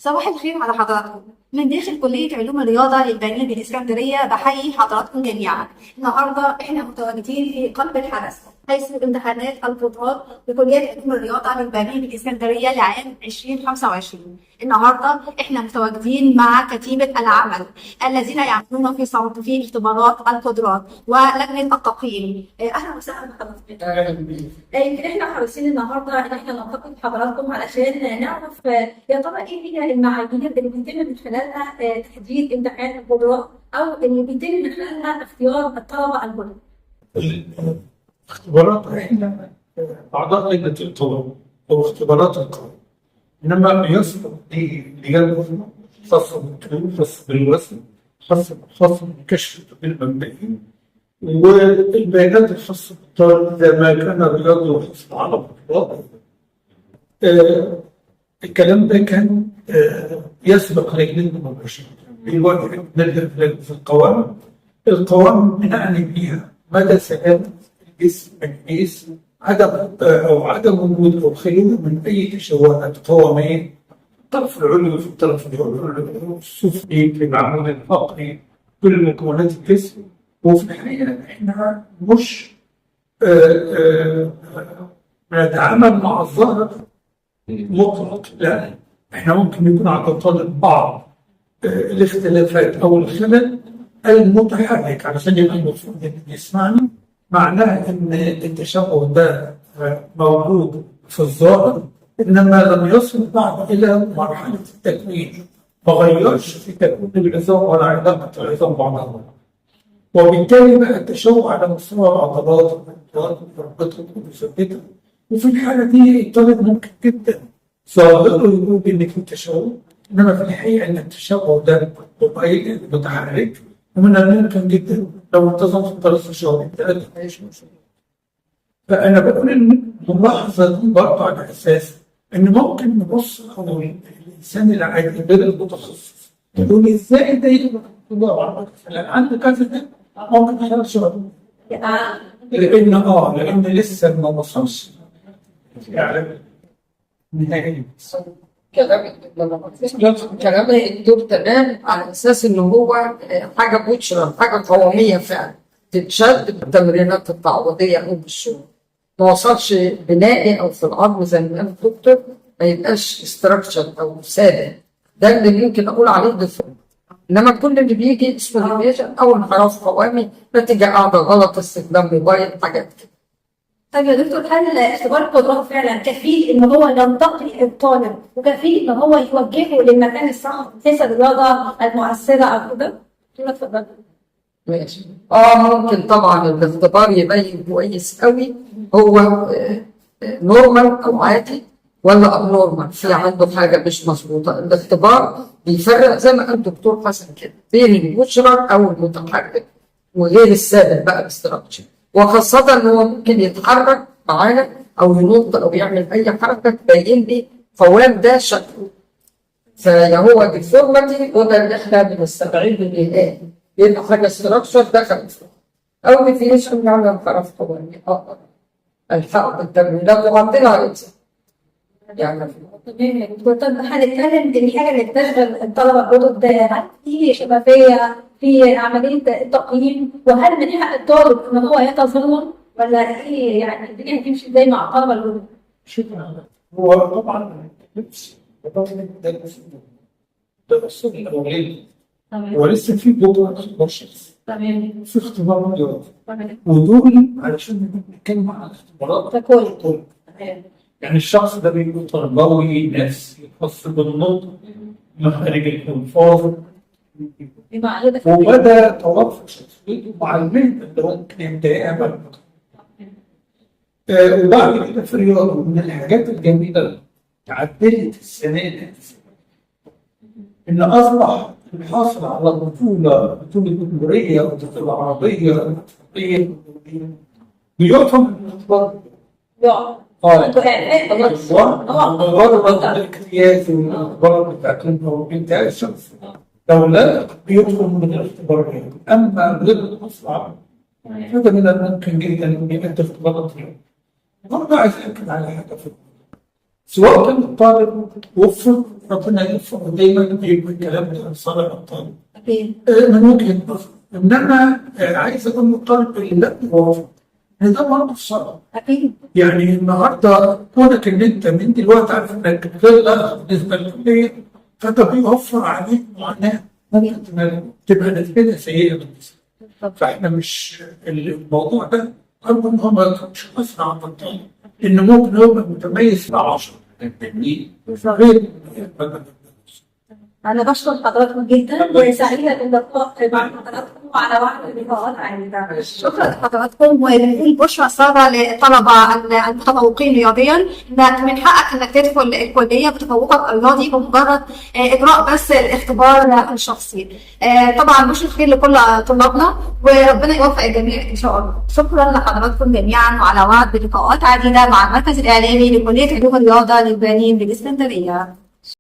صباح الخير على حضراتكم. من داخل كلية علوم الرياضة للبنين بالإسكندرية بحيي حضراتكم جميعا. النهاردة احنا متواجدين في قلب الحدث حيث امتحانات القدرات بكلية علوم الرياضة للبنين بالإسكندرية لعام 2025. النهاردة احنا متواجدين مع كتيبة العمل الذين يعملون في اختبارات القدرات ولجنة التقييم. اهلا وسهلا بحضراتكم. اهلا بيك. يمكن احنا حريصين النهارده ان احنا نلتقي بحضراتكم علشان نعرف يا ترى ايه هي المعايير اللي بيتم من خلالها تحديد امتحان القدرات او اللي بيتم من خلالها اختيار الطلبه الجدد. الاختبارات احنا اعضاء لجنه الطلاب او اختبارات القانون، انما يسبق لجان خاصه بالطلاب، خاصه بالوزن، خاصه بالكشف المبدئي والبيانات الخاصه بالطالب اذا ما كان رياضي وحصل على بطولات. الكلام ده كان يسبق لجنه مباشره. دلوقتي نبدا في القوائم. القوائم بنعني بيها مدى سلامه الجسم من حيث عدم وجود او خلو من اي تشوهات قواميه، الطرف العلوي في الطرف السفلي في العمود الفقري، كل مكونات الجسم. وفي الحقيقه احنا مش نتعامل مع الظاهر مطلق، لا، احنا ممكن يكون على الطالب بعض الاختلافات او الخلل المتحرك علشان يبقى المفروض اللي بيسمعني معناه ان التشوه ده موجود في الظاهر، انما لم يصل بعد الى مرحله التكوين، ما غيرش في تكوين العظام ولا علاقه العظام بعضها، وبالتالي بقى التشوه على مستوى العضلات والرباطات المثبته. وفي الحاله دي الطالب ممكن جدا ظاهره يقول ان في تشوه، انما في الحقيقه ان التشوه ده طبيعي متحرك، ومن الممكن جدا لو انتظم في ثلاث شهور ثلاثه تعيش مشكله. فانا بقول ان الملاحظه دي برضه على اساس ان ممكن نبص على الانسان العادي غير المتخصص يقول ازاي ده يقدر مثلا عنده كذا ده ممكن خلال شهر، لان لسه ما وصلش يعني نهائيا. كلام الدكتور تمام على اساس ان هو حاجه بوتشر، حاجه قواميه فعلا تتشد بالتمرينات التعويضيه او بالشغل، ما وصلش بنائي او في العظم زي ما قال الدكتور، ما يبقاش استراكشر او ثابت. ده اللي ممكن اقول عليه ديفولت. انما كل اللي بيجي اسمه ديفيشن او انحراف قوامي نتيجه قاعده غلط، استخدام موبايل، حاجات كده. طيب يا دكتور، هل اختبار القدرات فعلا كفيل ان هو ينتقي الطالب وكفيل ان هو يوجهه للمكان الصح في الرياضه المؤثره او كده؟ اتفضل. ماشي. ممكن طبعا الاختبار يبين كويس قوي هو نورمال او عادي ولا اب نورمال، في عنده حاجه مش مظبوطه. الاختبار بيفرق زي ما قال الدكتور حسن كده بين المشرك او المتحرك وغير الثابت بقى الاستراكشر، وخاصه ان هو ممكن يتحرك معانا او ينط او يعمل اي حركه تبين لي قوام ده شكله. فيا هو ديفورماتي ولا اللي احنا بنستبعده النهائي، يبقى حاجه استراكشر دخل او ديفينيشن يعني انحراف قوامي. الحق بالتمرينات وعندنا يعني طب هنتكلم الحاجه اللي بتشغل الطلبه الجدد ده، هل في شفافيه في عمليه التقييم؟ وهل من حق الطالب ان هو يتظلم ولا ايه؟ يعني الدنيا هتمشي ازاي مع الطلبه الجدد؟ هو طبعا ده الصوت الاولاني، ولسه في دور شخص تمام، في اختبار رياضي، ودول علشان بنتكلم عن اختبارات ككل. يعني الشخص ده بيكون تربوي نفسي خاص بالنطق، مخارج الالفاظ، وبدا توافق شخصيته مع المهنه اللي ممكن يبدا. وبعد كده في الرياضه من الحاجات الجميله عدلت السنه دي ان اصبح الحصل على بطوله جمهوريه او بطوله عربيه بيعطى من الاختبار. الامتياز والاختبار بتاعتهم بتاع الشخص لو لا بيدخل من الاختبار. اما غير الاصعب هذا من الممكن جدا ان يؤدي اختبارات. برضه عايز اكد على حاجه في سواء كان الطالب وفق، ربنا يوفقه دايما يبقى الكلام ده صالح الطالب أكيد. من وجهة نظر. انما عايز اقول للطالب اللي لا يوافق، إن ده برضه صعب. أكيد. يعني النهارده كونك ان انت من دلوقتي عارف انك بتغلق بالنسبه للكليه، فده بيوفر عليك معاناه تبقى نتيجه سيئه بالنسبه. فاحنا مش الموضوع ده أرجو إن هو ما يكونش أسرع عن الطالب، إنه ممكن يبقى متميز في 10 غير أنا بشكر حضراتكم جدا وسعيدة باللقاء مع حضراتكم على واحد من اللقاءات عندنا. شكرا لحضراتكم، وبنقول بشرى سارة للطلبة المتفوقين رياضيا إنك من حقك إنك تدخل الكلية بتفوقك الرياضي بمجرد إجراء بس الاختبار الشخصي. طبعا بشرى خير لكل طلابنا وربنا يوفق الجميع إن شاء الله. شكرا لحضراتكم جميعا وعلى وعد بلقاءات عديدة مع المركز الإعلامي لكلية علوم الرياضة للبنين بالإسكندرية.